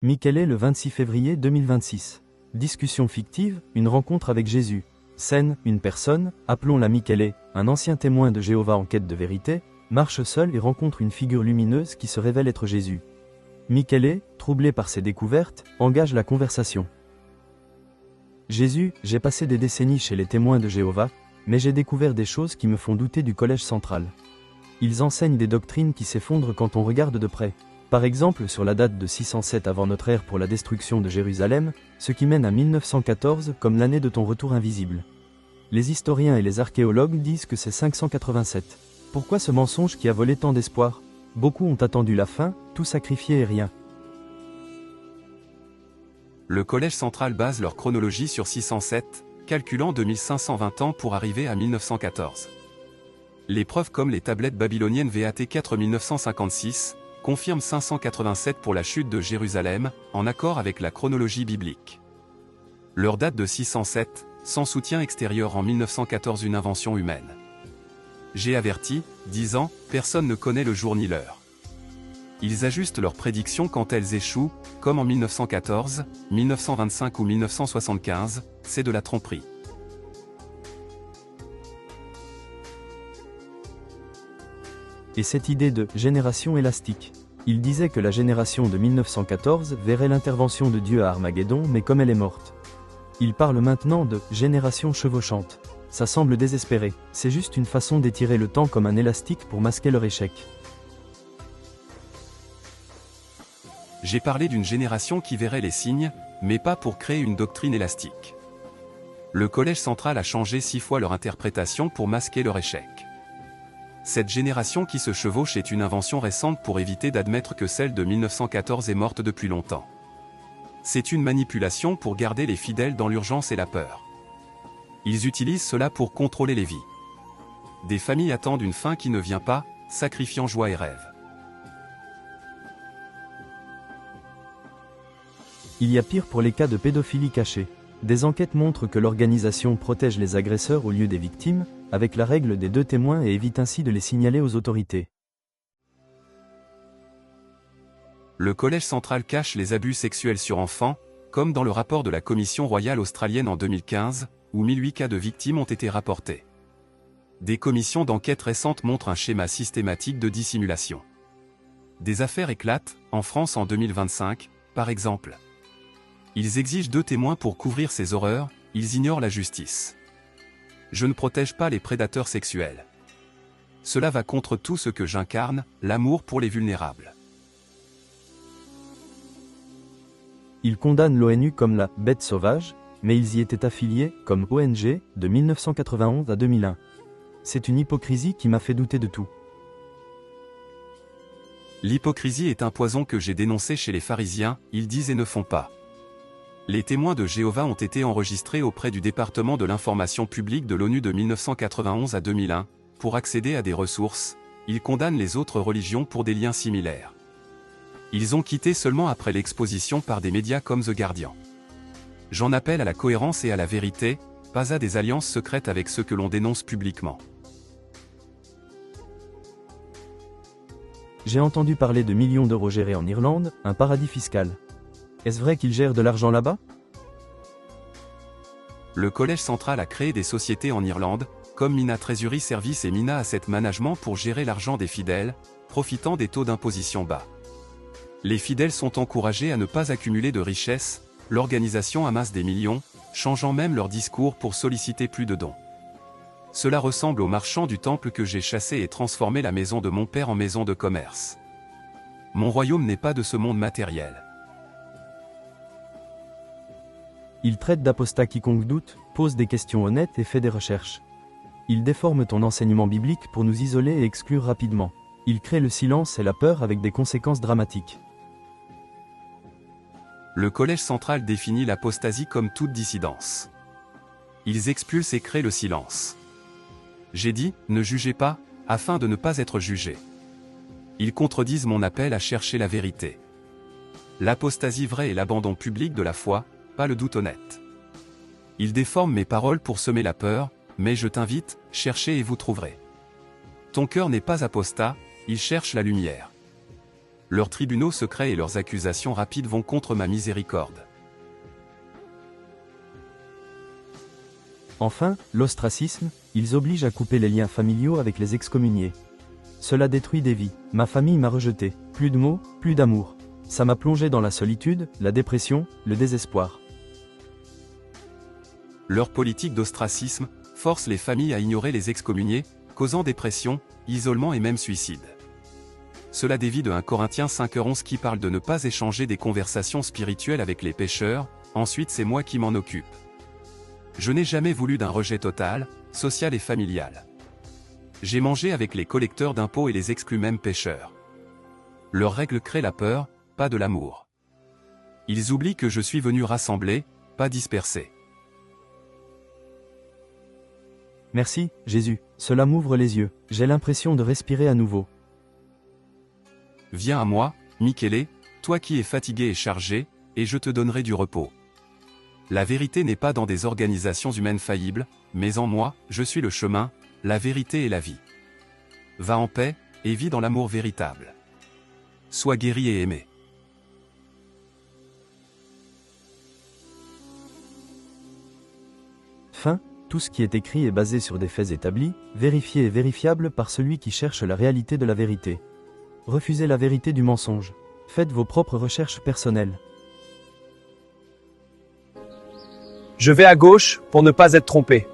Michele le 26 février 2026. Discussion fictive, une rencontre avec Jésus. Scène, une personne, appelons-la Michele, un ancien témoin de Jéhovah en quête de vérité, marche seul et rencontre une figure lumineuse qui se révèle être Jésus. Michele, troublé par ses découvertes, engage la conversation. Jésus, j'ai passé des décennies chez les témoins de Jéhovah, mais j'ai découvert des choses qui me font douter du collège central. Ils enseignent des doctrines qui s'effondrent quand on regarde de près. Par exemple sur la date de 607 avant notre ère pour la destruction de Jérusalem, ce qui mène à 1914 comme l'année de ton retour invisible. Les historiens et les archéologues disent que c'est 587. Pourquoi ce mensonge qui a volé tant d'espoir? Beaucoup ont attendu la fin, tout sacrifié et rien. Le Collège central base leur chronologie sur 607, calculant 2520 ans pour arriver à 1914. Les preuves comme les tablettes babyloniennes VAT 4 1956, confirment 587 pour la chute de Jérusalem, en accord avec la chronologie biblique. Leur date de 607, sans soutien extérieur en 1914 une invention humaine. J'ai averti, disant, personne ne connaît le jour ni l'heure. Ils ajustent leurs prédictions quand elles échouent, comme en 1914, 1925 ou 1975, c'est de la tromperie. Et cette idée de « génération élastique ». Il disait que la génération de 1914 verrait l'intervention de Dieu à Armageddon mais comme elle est morte. Il parle maintenant de « génération chevauchante ». Ça semble désespéré, c'est juste une façon d'étirer le temps comme un élastique pour masquer leur échec. J'ai parlé d'une génération qui verrait les signes, mais pas pour créer une doctrine élastique. Le Collège central a changé 6 fois leur interprétation pour masquer leur échec. Cette génération qui se chevauche est une invention récente pour éviter d'admettre que celle de 1914 est morte depuis longtemps. C'est une manipulation pour garder les fidèles dans l'urgence et la peur. Ils utilisent cela pour contrôler les vies. Des familles attendent une fin qui ne vient pas, sacrifiant joie et rêve. Il y a pire pour les cas de pédophilie cachée. Des enquêtes montrent que l'organisation protège les agresseurs au lieu des victimes, avec la règle des 2 témoins et évite ainsi de les signaler aux autorités. Le Collège central cache les abus sexuels sur enfants, comme dans le rapport de la Commission royale australienne en 2015, où 1008 cas de victimes ont été rapportés. Des commissions d'enquête récentes montrent un schéma systématique de dissimulation. Des affaires éclatent, en France en 2025, par exemple. Ils exigent 2 témoins pour couvrir ces horreurs, ils ignorent la justice. Je ne protège pas les prédateurs sexuels. Cela va contre tout ce que j'incarne, l'amour pour les vulnérables. Ils condamnent l'ONU comme la « bête sauvage », mais ils y étaient affiliés, comme ONG, de 1991 à 2001. C'est une hypocrisie qui m'a fait douter de tout. L'hypocrisie est un poison que j'ai dénoncé chez les pharisiens, ils disent et ne font pas. Les témoins de Jéhovah ont été enregistrés auprès du département de l'information publique de l'ONU de 1991 à 2001, pour accéder à des ressources, ils condamnent les autres religions pour des liens similaires. Ils ont quitté seulement après l'exposition par des médias comme The Guardian. J'en appelle à la cohérence et à la vérité, pas à des alliances secrètes avec ceux que l'on dénonce publiquement. J'ai entendu parler de millions d'euros gérés en Irlande, un paradis fiscal. Est-ce vrai qu'ils gèrent de l'argent là-bas? Le Collège central a créé des sociétés en Irlande, comme Mina Treasury Service et Mina Asset Management pour gérer l'argent des fidèles, profitant des taux d'imposition bas. Les fidèles sont encouragés à ne pas accumuler de richesses, l'organisation amasse des millions, changeant même leur discours pour solliciter plus de dons. Cela ressemble aux marchands du temple que j'ai chassé et transformé la maison de mon père en maison de commerce. Mon royaume n'est pas de ce monde matériel. Il traite d'apostat quiconque doute, pose des questions honnêtes et fait des recherches. Il déforme ton enseignement biblique pour nous isoler et exclure rapidement. Il crée le silence et la peur avec des conséquences dramatiques. Le Collège central définit l'apostasie comme toute dissidence. Ils expulsent et créent le silence. J'ai dit, ne jugez pas, afin de ne pas être jugés. Ils contredisent mon appel à chercher la vérité. L'apostasie vraie est l'abandon public de la foi, pas le doute honnête. Ils déforment mes paroles pour semer la peur, mais je t'invite, cherchez et vous trouverez. Ton cœur n'est pas apostat, il cherche la lumière. Leurs tribunaux secrets et leurs accusations rapides vont contre ma miséricorde. Enfin, l'ostracisme, ils obligent à couper les liens familiaux avec les excommuniés. Cela détruit des vies. Ma famille m'a rejeté. Plus de mots, plus d'amour. Ça m'a plongé dans la solitude, la dépression, le désespoir. Leur politique d'ostracisme force les familles à ignorer les excommuniés, causant dépression, isolement et même suicide. Cela dévie de 1 Corinthiens 5:11 qui parle de ne pas échanger des conversations spirituelles avec les pécheurs, ensuite c'est moi qui m'en occupe. Je n'ai jamais voulu d'un rejet total, social et familial. J'ai mangé avec les collecteurs d'impôts et les exclus même pécheurs. Leurs règles créent la peur, pas de l'amour. Ils oublient que je suis venu rassembler, pas disperser. Merci, Jésus, cela m'ouvre les yeux, j'ai l'impression de respirer à nouveau. Viens à moi, Michele, toi qui es fatigué et chargé, et je te donnerai du repos. La vérité n'est pas dans des organisations humaines faillibles, mais en moi, je suis le chemin, la vérité et la vie. Va en paix, et vis dans l'amour véritable. Sois guéri et aimé. Fin. Tout ce qui est écrit est basé sur des faits établis, vérifiés et vérifiables par celui qui cherche la réalité de la vérité. Refusez la vérité du mensonge. Faites vos propres recherches personnelles. Je vais à gauche pour ne pas être trompé.